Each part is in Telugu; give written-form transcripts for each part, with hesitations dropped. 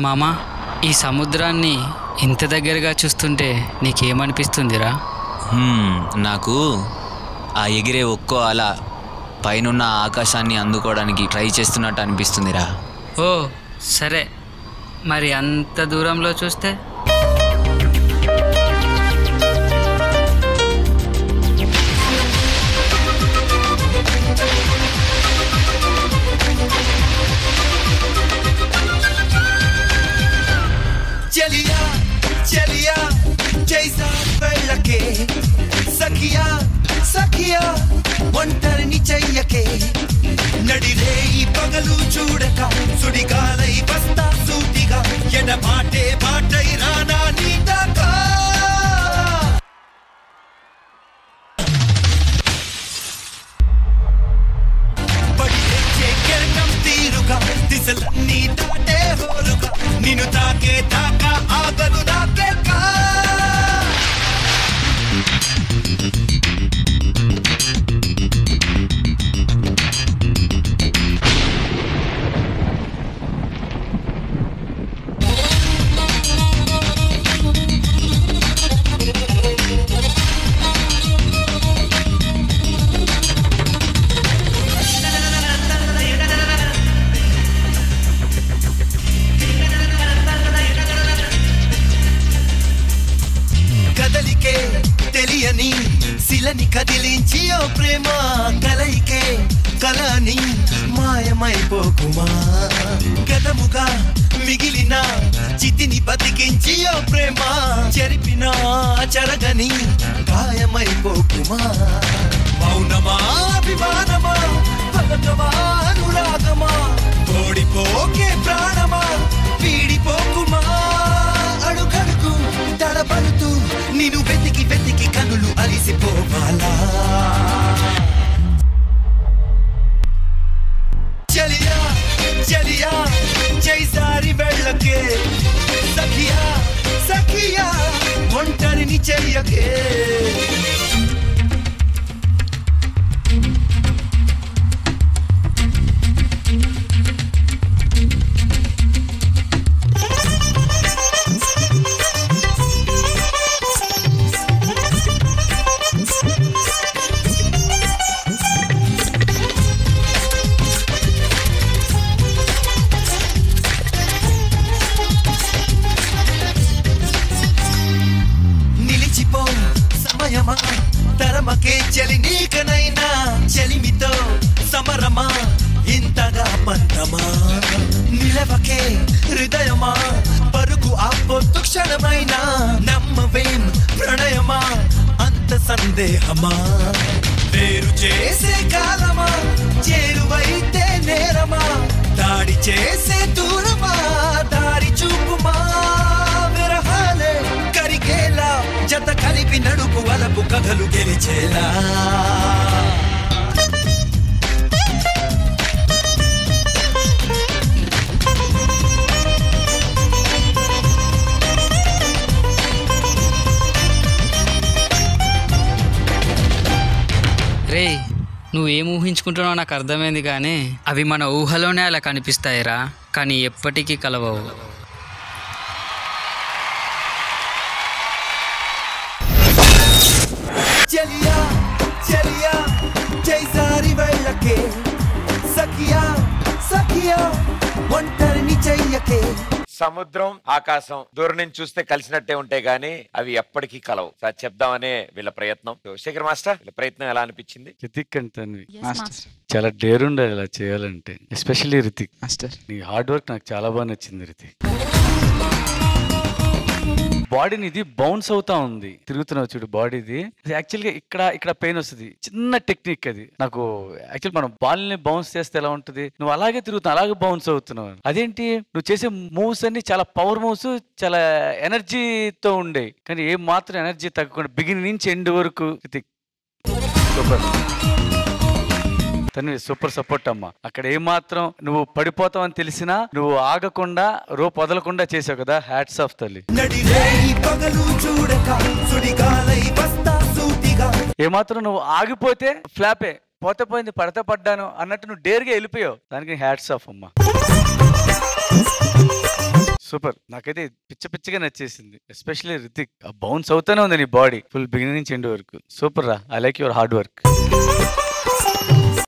మామ, ఈ సముద్రాన్ని ఇంత దగ్గరగా చూస్తుంటే నీకేమనిపిస్తుందిరా? నాకు ఆ ఎగిరే ఒక్కో అలా పైనున్న ఆకాశాన్ని అందుకోవడానికి ట్రై చేస్తున్నట్టు అనిపిస్తుందిరా. ఓ సరే, మరి అంత దూరంలో చూస్తే? చలియా చలియా జైసా వెళ్ళకే, సఖియా సఖియా ఒంటరిని చెయ్యకే, నడిరే ఈ పగలు చూడక సుడిగాలై వస్తా సూటిగా, ఎడబాటే బాటై రానా నీ దాకా. పడిచే కెరటం తీరుగా దిశలన్నీ దాటే హోరుగా, నిన్ను తాకే తాకా ఆగదు నాకే కా. కదలికే తెలియని శిలని కదిలించి ఓ ప్రేమ, కలయికే కలని మాయమైపోకుమా, గతముగా మిగిలిన చితిని బతికించి ఓ ప్రేమ, చెరిపిన చెరగని గాయమైపోకుమా. మౌనమా అభిమానమా పలకమా అనురాగమా, ఓడిపోకే ప్రాణమా వీడిపోకుమా, అడుగడుగు తడబడుతూ నిన్ను వెతికి వెతికి కనులు అలిసిపోవాలా. చలియా చలియా జైసారి వెళ్ళకే, సఖియా సఖియా ఒంటరిని చెయ్యకే. తరమకే చలి నీకనైనా, చెలిమితో సమరమా ఇంతగా పంతమా, నిలవకే హృదయమా పరుగు ఆపొద్దు క్షణమైనా, నమ్మవేం ప్రణయమా అంత సందేహమా, వేరు చేసే కాలమా చేరువైతే నేరమా, దాడి చేసే దూరమా దారి చూపుమా, విరహాలే కరిగేలా జత కలిపి నడుపు వలపు కథలు గెలిచేలా. రే, నువ్వేం ఊహించుకుంటున్నావు నాకు అర్థమైంది, కానీ అవి మన ఊహలోనే అలా కనిపిస్తాయిరా, కానీ ఎప్పటికీ కలవవు. చలియా చలియా జైసారి వెళ్ళకే, సఖియా సఖియా ఒంటరిని చెయ్యకే. సముద్రం ఆకాశం దూరం నుంచి చూస్తే కలిసినట్టే ఉంటాయి గానీ అవి ఎప్పటికీ కలవు. సార్ చెప్దామనే వీళ్ళ ప్రయత్నం. శేఖర్ మాస్టర్, వీళ్ళ ప్రయత్నం ఎలా అనిపించింది? రితిక్ అండ్ తన్వి చాలా డేర్ ఉండాలి ఇలా చేయాలంటే, ఎస్పెషల్లీ రితిక్ మాస్టర్. నీ హార్డ్ వర్క్ నాకు చాలా బాగా నచ్చింది రితిక్. బాడీని ఇది బౌన్స్ అవుతా ఉంది, తిరుగుతున్నావు చూడు బాడీది. యాక్చువల్గా ఇక్కడ పెయిన్ వస్తుంది, చిన్న టెక్నిక్ అది. నాకు యాక్చువల్ మనం బాల్ ని బౌన్స్ చేస్తే ఎలా ఉంటుంది, నువ్వు అలాగే తిరుగుతున్నావు, అలాగే బౌన్స్ అవుతున్నావు. అదేంటి నువ్వు చేసే మూవ్స్ అన్ని చాలా పవర్ మూవ్స్, చాలా ఎనర్జీతో ఉండే, కానీ ఏం మాత్రం ఎనర్జీ తగ్గకుండా బిగినింగ్ నుంచి ఎండ్ వరకు సూపర్. తను సూపర్ సపోర్ట్ అమ్మా. అక్కడ ఏమాత్రం నువ్వు పడిపోతావు అని తెలిసినా నువ్వు ఆగకుండా రోప్ వదలకుండా చేసావు కదా, హ్యాట్స్ ఆఫ్ తల్లి. ఏమాత్రం నువ్వు ఆగిపోతే ఫ్లాపే, పోతే పోయింది పడితే పడ్డాను అన్నట్టు నువ్వు డేర్గా వెళ్ళిపోయావు, దానికి హ్యాట్స్ ఆఫ్ అమ్మా. సూపర్. నాకైతే పిచ్చగా నచ్చేసింది. ఎస్పెషల్లీ రితిక్ బౌన్స్ అవుతానే ఉంది నీ బాడీ ఫుల్ బిగినింగ్ నుంచి ఎండ్ వరకు. సూపర్ రా. I like your hard work.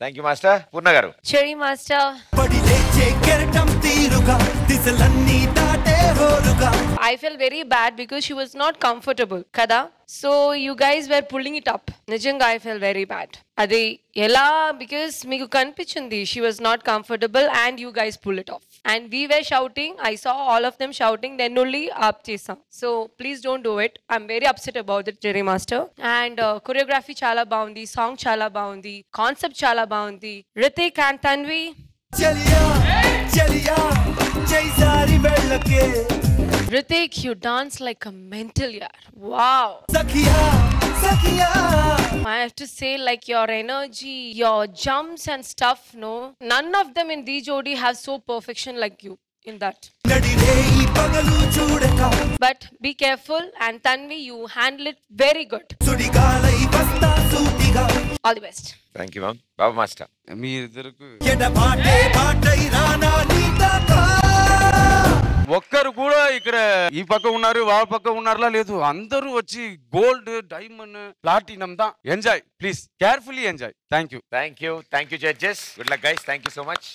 Thank you master. Purna garu. Cherry master. పడి లేచే కెరటం తీరుగా దిశలన్నీ దాటే హోరుగా. I felt very bad because she was not comfortable kada, so you guys were pulling it up. Nijanga I felt very bad adi ela because meeku kanipichundi she was not comfortable and you guys pull it off and we were shouting. I saw all of them shouting, then only up chesam. So please don't do it. I'm very upset about it, Jerry Master. And choreography chala baundi, song chala baundi, concept chala baundi. Ritik and Tanvi, చలియా చలియా జై సారి వెళ్ళకే. Ritik, you dance like a mental yaar. Wow. Sakhiya Sakhiya. I have to say, like, your energy, your jumps and stuff, no, none of them in the Jodi have so perfection like you in that. నడిరే ఈ పగలు చూడక. But be careful, and Tanvi, you handle it very good. సుడిగాలై వస్తా సూటిగా. All the best. Thank you ma'am. Babu master. మీరిద్దరికి ఎడబాటే బాటై రానా నీ దాకా. ఒక్కరు కూడా ఇక్కడ ఈ పక్క ఉన్నారు వాళ్ళ పక్క ఉన్నారులా లేదు. అందరూ వచ్చి గోల్డ్, డైమండ్, ప్లాటినం దా. Enjoy please, carefully enjoy. Thank you judges. Good luck guys. Thank you so much.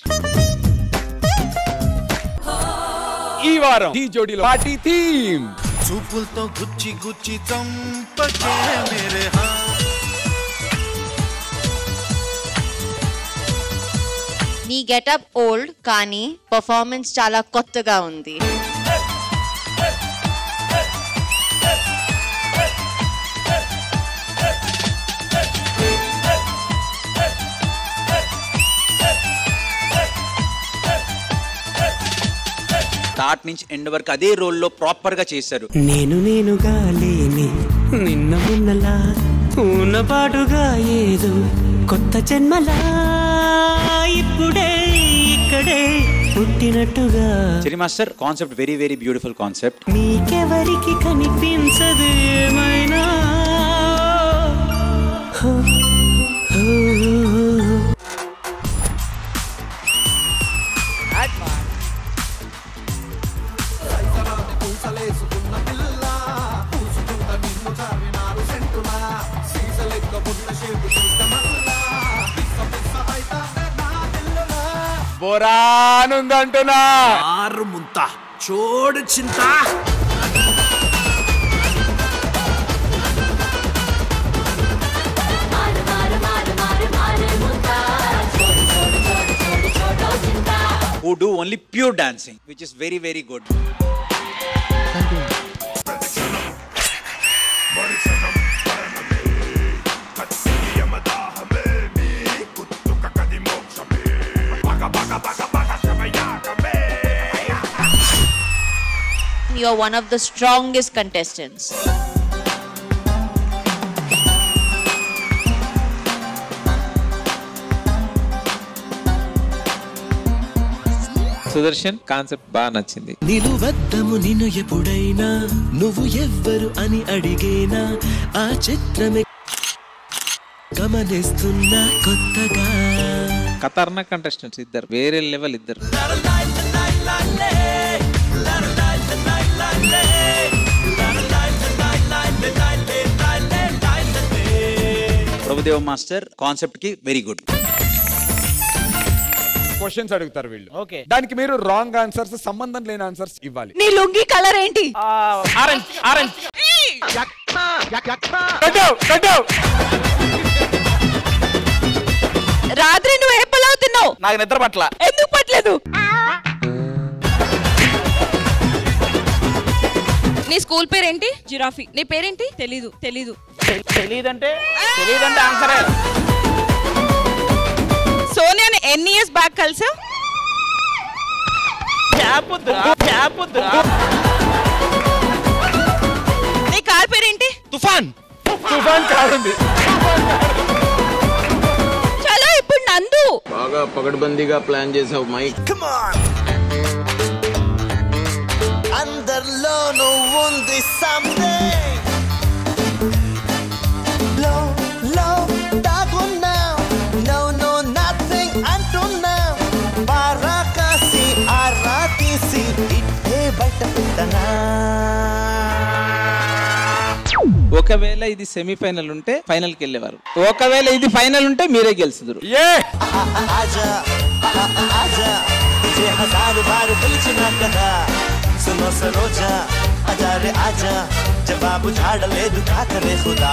ఈ వారం ఢీ జోడీలో పార్టీ థీమ్ చూపులతో గుచ్చి గుచ్చి చంపకే మేరే హాత్. నీ గెటప్ ఓల్డ్ కానీ పర్ఫార్మెన్స్ చాలా కొత్తగా ఉంది. స్టార్ట్ నుంచి ఎండ్ వరకు అదే రోల్లో ప్రాపర్ గా చేశారు. నేనుగా లేని నిన్న ఉన్నలా ఉన్నపాటుగా ఏదో కొత్త జన్మలా ఇప్పుడే ఇక్కడే పుట్టినట్టుగా. Cherry master concept very very beautiful concept. మీకెవరికి కనిపించదు ఏమైనా. బోరానుందంటున్నా ఆరు ముంత చోడు చింత. who do only pure dancing, which is very very good. You are one of the strongest contestants. Sudarshan concept బాగా నచ్చింది. నిలువద్దము నిన్ను ఎప్పుడైనా నువ్వు ఎవ్వరు అని అడిగేనా ఆ చిత్రమే గమనిస్తున్నా కొత్తగా. ఖతర్నాక్ కంటెస్టెంట్స్ ఇద్దరు, వేరే లెవెల్ ఇద్దరు. ప్రభుదేవ మాస్టర్ కాన్సెప్ట్ కి వెరీ గుడ్. క్వశ్చన్స్ అడుగుతారు వీళ్ళు. దానికి మీరు రాంగ్ ఆన్సర్స్, సంబంధం లేని ఆన్సర్స్ ఇవ్వాలి. నీ లుంగి కలర్ ఏంటి? ఆరెంజ్. రాత్రి నువ్వు ఏ పలావ్ తిన్నావు? నాకు నిద్ర పట్ల. ఎందుకు పట్టలేదు? నీ స్కూల్ పేరేంటి? జిరాఫీ. నీ పేరేంటి? తెలీదు. తెలీదంటే ఆన్సరే. సోనియాని ఎన్ని ఇయర్స్ బ్యాక్ కలిసావు? నీ కార్ పేరేంటి? తుఫాన్ కాదండి. చలో ఇప్పుడు నందు. బాగా పగడ్బందీగా ప్లాన్ చేసావు మైక్. అందరిలో నువ్వుంది something. లో దాగున్నావు. No nothing అంటున్నావు. బారా కాసి ఆరా తీసి ఇట్టే బయట ఒకవేళ ఇది సెమీఫైనల్ ఉంటే ఫైనల్ కి వెళ్ళేవారు, ఒకవేళ ఇది ఫైనల్ ఉంటే మీరే గెలుచుదురు. జవాబు ఝాడలేదు కాకరే ఖుదా